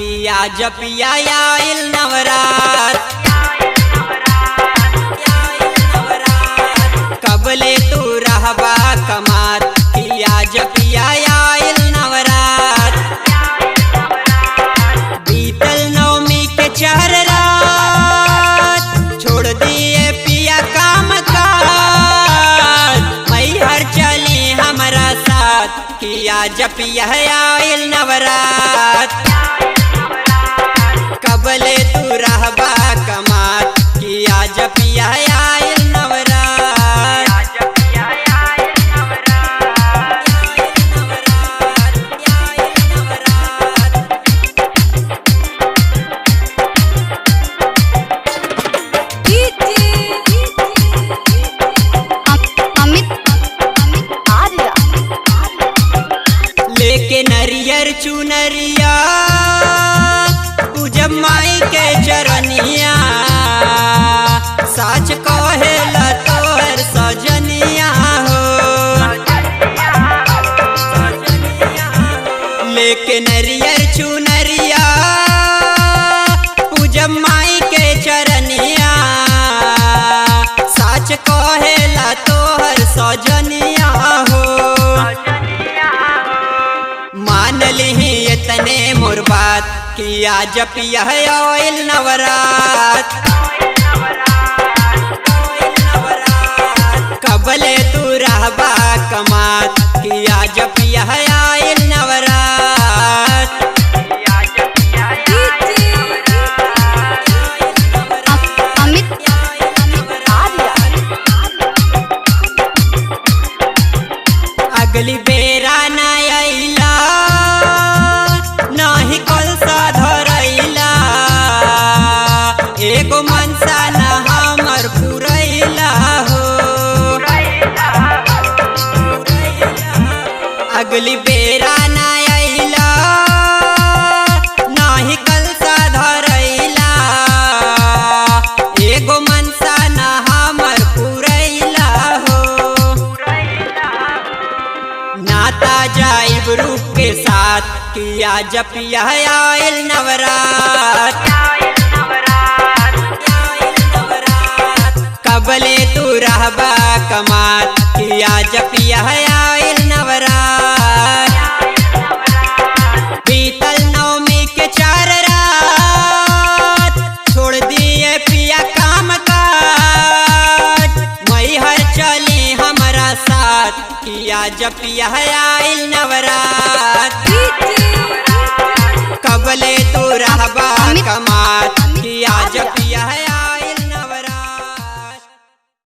किया जपिया आइल नवरात। कबले तू रहबा कमात किया जपिया आइल नवरात। बीतल नवमी के 4 रात छोड़ दिए पिया काम काज। मैहर चली हमारा साथ किया जपिया आइल नवरात। कबले तू रहबा कमात किया जपिया आइल नवरात। लेके नरियर चुनरिया पूजब माई के चरनिया। साच कहेला तोहर सजनिया हो। लेके नरियर चुनरिया पूजब माई के चरनिया। साच कहेला तोहर सजनिया हो। मान लिही इतने मोर बात किया जपिया आइल नवरात। कबले तू रहबा कमात किया जपिया आइल नवरात। अगली बेरा न आइला नाही कलसा धरैला। एगो मनसा न हमर पुरैला हो। अगली बेरा न आइला नाही कलसा धरैला। एगो मनसा न हमर पुरैला हो। नाता जाइब रूप के साथ किया जपिया आइल नवरात। कबले तू रहबा कमात किया जपिया आइल नवरात। बीतल नवमी के 4 रात छोड़ दिए पिया काम काज। मैहर चली हमारा साथ किया जपिया आइल नवरात।